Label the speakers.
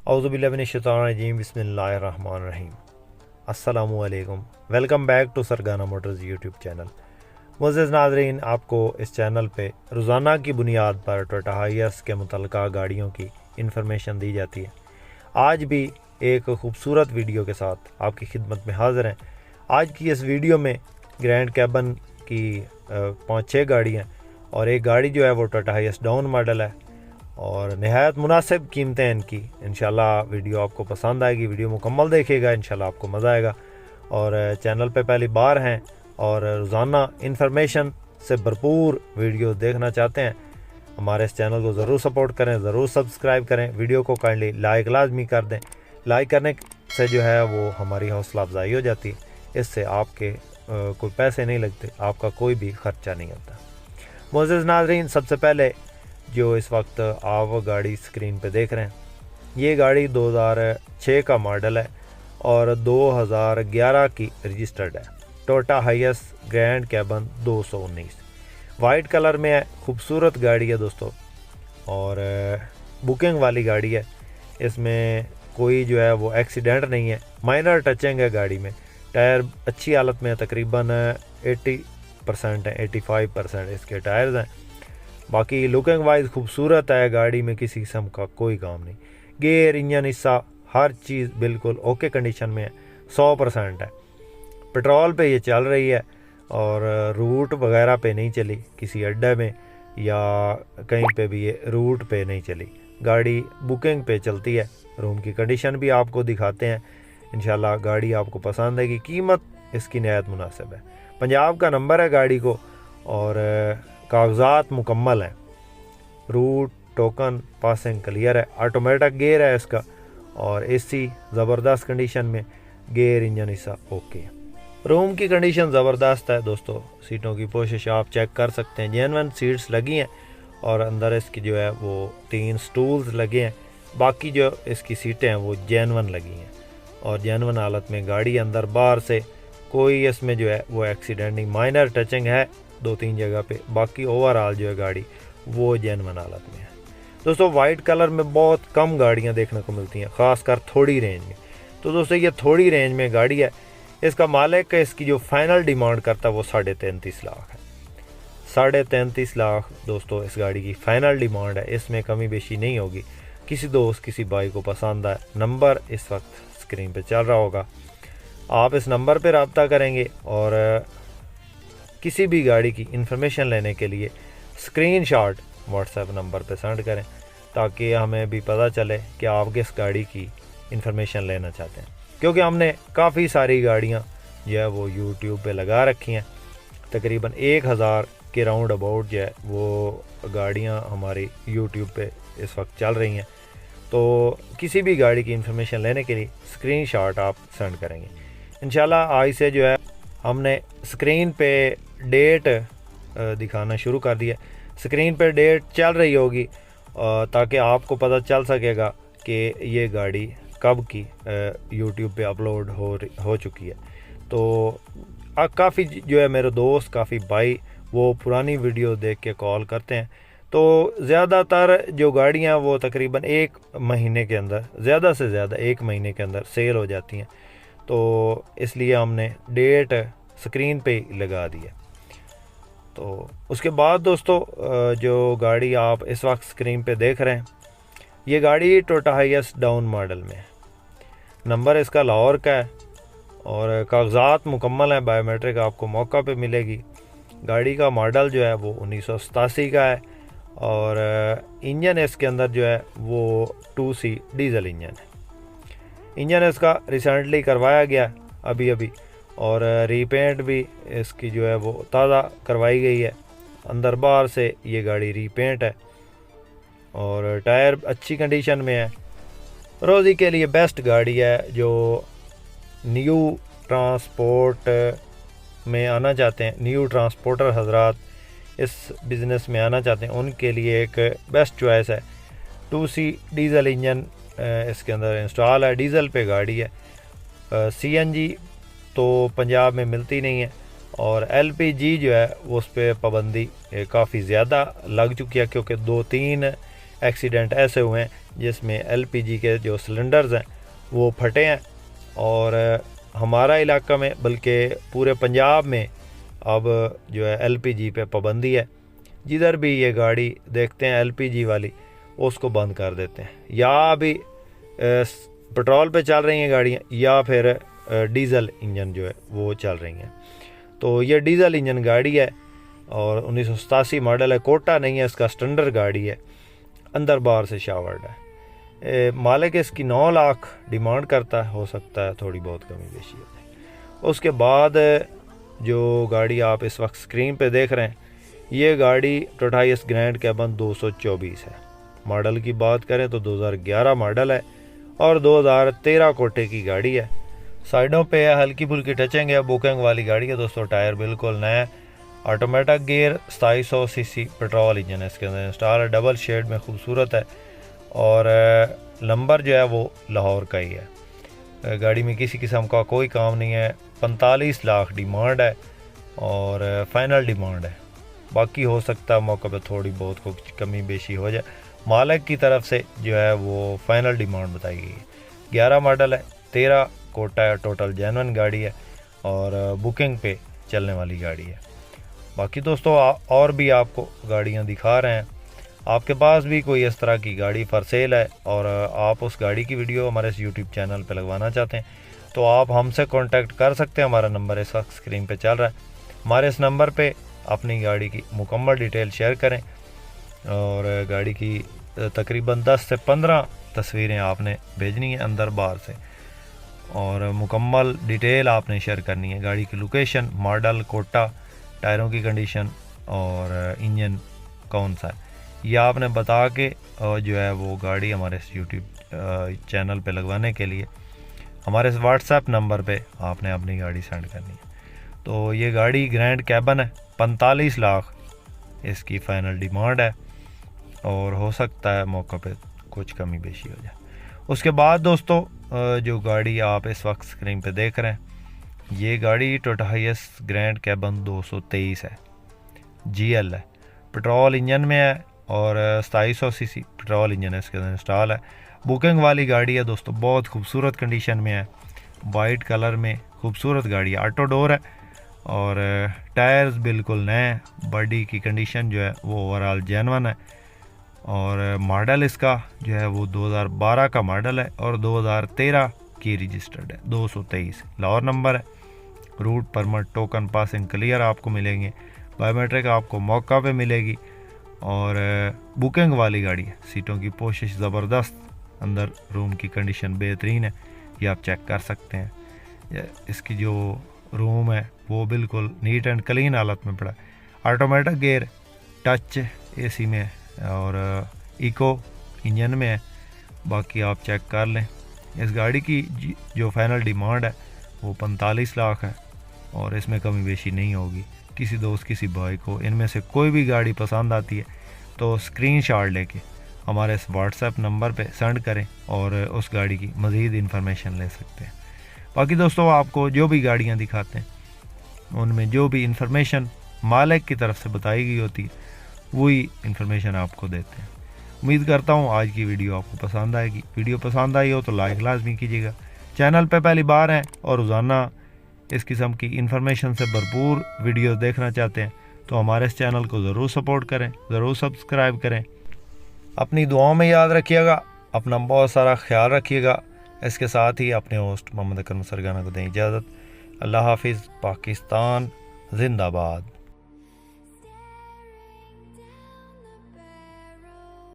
Speaker 1: औज़ुबिल्लाहिमिनश्शैतानिर्रजीम बिस्मिल्लाहिर्रहमानिर्रहीम। अस्सलामु अलैकुम। Welcome back to Sargana Motors YouTube channel. मुअज़्ज़िज़ नाज़रीन, आपको इस चैनल पे रोज़ाना की बुनियाद पर टोयोटा हाइएस के मुतल्लिक़ा गाड़ियों की इन्फॉर्मेशन दी जाती है। आज भी एक खूबसूरत वीडियो के साथ आपकी खिदमत में हाज़िर हैं। आज की इस वीडियो में ग्रैंड कैबन की 5-6 गाड़ियाँ और एक गाड़ी जो है वो टोयोटा हाइएस डाउन मॉडल है और नहायत मुनासिब कीमतें हैं इनकी। इंशाल्लाह वीडियो आपको पसंद आएगी, वीडियो मुकम्मल देखिएगा, इंशाल्लाह आपको मज़ा आएगा। और चैनल पे पहली बार हैं और रोज़ाना इन्फॉर्मेशन से भरपूर वीडियो देखना चाहते हैं, हमारे इस चैनल को ज़रूर सपोर्ट करें, ज़रूर सब्सक्राइब करें, वीडियो को काइंडली लाइक लाजमी कर दें। लाइक करने से जो है वो हमारी हौसला अफजाई हो जाती है, इससे आपके कोई पैसे नहीं लगते, आपका कोई भी ख़र्चा नहीं होता। मुअज़्ज़िज़ नाज़रीन, सबसे पहले जो इस वक्त आप गाड़ी स्क्रीन पे देख रहे हैं, ये गाड़ी 2006 का मॉडल है और 2011 की रजिस्टर्ड है। Toyota Hiace Grand cabin 219 white colour में है। खूबसूरत गाड़ी है दोस्तों और बुकिंग वाली गाड़ी है। इसमें कोई जो है वो एक्सीडेंट नहीं है, माइनर टचिंग है गाड़ी में। टायर अच्छी हालत में है, तकरीबन 80% है, 85% इसके टायर्स हैं। बाकी लुकिंग वाइज खूबसूरत है, गाड़ी में किसी किस्म का कोई काम नहीं। गेयर, इंजन हिस्सा, हर चीज़ बिल्कुल ओके कंडीशन में है, 100% है। पेट्रोल पे ये चल रही है और रूट वगैरह पे नहीं चली, किसी अड्डे में या कहीं पे भी ये रूट पे नहीं चली। गाड़ी बुकिंग पे चलती है। रूम की कंडीशन भी आपको दिखाते हैं, इंशाल्लाह गाड़ी आपको पसंद आएगी। कीमत इसकी नहायत मुनासिब है। पंजाब का नंबर है गाड़ी को और कागजात मुकम्मल हैं। रूट, टोकन, पासिंग क्लियर है। ऑटोमेटिक गेयर है इसका और एसी ज़बरदस्त कंडीशन में, गेयर, इंजन हिस्सा ओके। रूम की कंडीशन ज़बरदस्त है दोस्तों, सीटों की पोशिश आप चेक कर सकते हैं, जेन्युइन सीट्स लगी हैं और अंदर इसकी जो है वो 3 स्टूल्स लगे हैं। बाकी जो इसकी सीटें हैं वो जेन्युइन लगी हैं और जेन्युइन हालत में गाड़ी अंदर बाहर से कोई इसमें जो है वो एक्सीडेंट नहीं। माइनर टचिंग है 2-3 जगह पे, बाकी ओवरऑल जो है गाड़ी वो जेन्युइन हालत में है। दोस्तों वाइट कलर में बहुत कम गाड़ियां देखने को मिलती हैं, ख़ासकर थोड़ी रेंज में। तो दोस्तों ये थोड़ी रेंज में गाड़ी है। इसका मालिक इसकी जो फाइनल डिमांड करता है वो 33.5 लाख है। 33.5 लाख दोस्तों इस गाड़ी की फ़ाइनल डिमांड है, इसमें कमी बेशी नहीं होगी। किसी दोस्त, किसी भाई को पसंद आए, नंबर इस वक्त स्क्रीन पर चल रहा होगा, आप इस नंबर पर रब्ता करेंगे और किसी भी गाड़ी की इन्फॉर्मेशन लेने के लिए स्क्रीनशॉट व्हाट्सएप नंबर पे सेंड करें ताकि हमें भी पता चले कि आप किस गाड़ी की इन्फॉर्मेशन लेना चाहते हैं। क्योंकि हमने काफ़ी सारी गाड़ियां जो है वो यूट्यूब पे लगा रखी हैं, तकरीबन 1000 के राउंड अबाउट जो है वो गाड़ियां हमारी यूट्यूब पे इस वक्त चल रही हैं। तो किसी भी गाड़ी की इन्फॉर्मेशन लेने के लिए स्क्रीनशॉट आप सेंड करेंगे। इंशाल्लाह आज से जो है हमने स्क्रीन पे डेट दिखाना शुरू कर दिया। स्क्रीन पे डेट चल रही होगी ताकि आपको पता चल सकेगा कि ये गाड़ी कब की यूट्यूब पे अपलोड हो चुकी है। तो काफ़ी जो है मेरे दोस्त, काफ़ी भाई वो पुरानी वीडियो देख के कॉल करते हैं। तो ज़्यादातर जो गाड़ियाँ वो तकरीबन 1 महीने के अंदर, ज़्यादा से ज़्यादा 1 महीने के अंदर सेल हो जाती हैं। तो इसलिए हमने डेट स्क्रीन पे लगा दी है। तो उसके बाद दोस्तों जो गाड़ी आप इस वक्त स्क्रीन पे देख रहे हैं, ये गाड़ी टोयोटा हाइएस डाउन मॉडल में है। नंबर इसका लाहौर का है और कागजात मुकम्मल है, बायोमेट्रिक आपको मौका पे मिलेगी। गाड़ी का मॉडल जो है वो 1987 का है और इंजन इसके अंदर जो है वो 2C डीजल इंजन है। इंजन इसका रिसेंटली करवाया गया अभी और रीपेंट भी इसकी जो है वो ताज़ा करवाई गई है। अंदर बाहर से ये गाड़ी रीपेंट है और टायर अच्छी कंडीशन में है। रोज़ी के लिए बेस्ट गाड़ी है। जो न्यू ट्रांसपोर्ट में आना चाहते हैं, न्यू ट्रांसपोर्टर हजरात इस बिज़नेस में आना चाहते हैं, उनके लिए एक बेस्ट चॉइस है। 2C डीज़ल इंजन इसके अंदर इंस्टॉल है, डीज़ल पे गाड़ी है। CNG तो पंजाब में मिलती नहीं है और LPG जो है उस पर पाबंदी काफ़ी ज़्यादा लग चुकी है, क्योंकि 2-3 एक्सीडेंट ऐसे हुए हैं जिसमें एलपीजी के जो सिलेंडर्स हैं वो फटे हैं। और हमारा इलाका में बल्कि पूरे पंजाब में अब जो है एलपीजी पे पाबंदी है। जिधर भी ये गाड़ी देखते हैं एलपीजी वाली उसको बंद कर देते हैं। या अभी पेट्रोल पे चल रही हैं गाड़ियाँ या फिर डीज़ल इंजन जो है वो चल रही हैं। तो ये डीज़ल इंजन गाड़ी है और 1987 मॉडल है। कोटा नहीं है इसका, स्टैंडर्ड गाड़ी है, अंदर बाहर से शावर्ड है। मालिक इसकी 9 लाख डिमांड करता है, हो सकता है थोड़ी बहुत कमी बेशी हो जाए। उसके बाद जो गाड़ी आप इस वक्त स्क्रीन पे देख रहे हैं ये गाड़ी टोयोटा हाईएस ग्रैंड कैबन 224 है। मॉडल की बात करें तो 2011 मॉडल है और 2013 कोटे की गाड़ी है। साइडों पे हल्की फुल्की टचिंग है, बुकिंग वाली गाड़ी है दोस्तों। टायर बिल्कुल नया, automatic gear, 2700 CC petrol engine है इसके अंदर इंस्टॉल है। डबल शेड में खूबसूरत है और नंबर जो है वो लाहौर का ही है। गाड़ी में किसी किस्म का कोई काम नहीं है। 45 लाख डिमांड है और फाइनल डिमांड है। बाकी हो सकता है मौके पे थोड़ी बहुत कुछ कमी बेशी हो जाए। मालिक की तरफ से जो है वो फाइनल डिमांड बताई गई है। 11 मॉडल है, 13 कोटा है, टोटल जेन्युइन गाड़ी है और बुकिंग पे चलने वाली गाड़ी है। बाकी दोस्तों और भी आपको गाड़ियां दिखा रहे हैं। आपके पास भी कोई इस तरह की गाड़ी फॉर सेल है और आप उस गाड़ी की वीडियो हमारे इस यूट्यूब चैनल पे लगवाना चाहते हैं तो आप हमसे कांटेक्ट कर सकते हैं। हमारा नंबर इस वक्त स्क्रीन पे चल रहा है। हमारे इस नंबर पे अपनी गाड़ी की मुकम्मल डिटेल शेयर करें और गाड़ी की तकरीबन 10 से 15 तस्वीरें आपने भेजनी है अंदर बाहर से और मुकम्मल डिटेल आपने शेयर करनी है। गाड़ी की लोकेशन, मॉडल, कोटा, टायरों की कंडीशन और इंजन कौन सा है ये आपने बता के जो है वो गाड़ी हमारे इस यूट्यूब चैनल पे लगवाने के लिए हमारे इस व्हाट्सएप नंबर पे आपने अपनी गाड़ी सेंड करनी है। तो ये गाड़ी ग्रैंड कैबन है, 45 लाख इसकी फ़ाइनल डिमांड है और हो सकता है मौका पे कुछ कमी बेशी हो जाए। उसके बाद दोस्तों जो गाड़ी आप इस वक्त स्क्रीन पे देख रहे हैं ये गाड़ी टोयोटा हाईएस ग्रैंड कैबन 223 है, जीएल है, पेट्रोल इंजन में है और 2700 सीसी पेट्रोल इंजन है इसके अंदर इंस्टॉल है। बुकिंग वाली गाड़ी है दोस्तों, बहुत खूबसूरत कंडीशन में है, वाइट कलर में खूबसूरत गाड़ी है, ऑटो डोर है और टायर्स बिल्कुल नए हैं। बॉडी की कंडीशन जो है वो ओवरऑल जेन्युइन है और मॉडल इसका जो है वो 2012 का मॉडल है और 2013 की रजिस्टर्ड है, 223 लाहौर नंबर है। Route permit, token, passing clear आपको मिलेंगे। बायोमेट्रिक आपको मौका पे मिलेगी और बुकिंग वाली गाड़ी है। सीटों की पोशिश ज़बरदस्त, अंदर रूम की कंडीशन बेहतरीन है, ये आप चेक कर सकते हैं। इसकी जो रूम है वो बिल्कुल नीट एंड क्लीन हालत में पड़ा है। ऑटोमेटिक गियर, टच एसी में और इको इंजन में है। बाकी आप चेक कर लें। इस गाड़ी की जो फाइनल डिमांड है वो 45 लाख है और इसमें कमी बेशी नहीं होगी। किसी दोस्त, किसी भाई को इनमें से कोई भी गाड़ी पसंद आती है तो स्क्रीनशॉट लेके हमारे इस व्हाट्सएप नंबर पे सेंड करें और उस गाड़ी की मज़ीद इन्फॉर्मेशन ले सकते हैं। बाकी दोस्तों आपको जो भी गाड़ियाँ दिखाते हैं उनमें जो भी इन्फॉर्मेशन मालिक की तरफ से बताई गई होती है वही इन्फॉर्मेशन आपको देते हैं। उम्मीद करता हूँ आज की वीडियो आपको पसंद आएगी। वीडियो पसंद आई हो तो लाइक लाजमी कीजिएगा। चैनल पे पहली बार हैं और रोज़ाना इस किस्म की इन्फॉर्मेशन से भरपूर वीडियो देखना चाहते हैं तो हमारे इस चैनल को ज़रूर सपोर्ट करें, ज़रूर सब्सक्राइब करें। अपनी दुआओं में याद रखिएगा, अपना बहुत सारा ख्याल रखिएगा। इसके साथ ही अपने होस्ट मोहम्मद अकरम सरगाना को दें इजाज़त। अल्लाह हाफिज़। पाकिस्तान जिंदाबाद।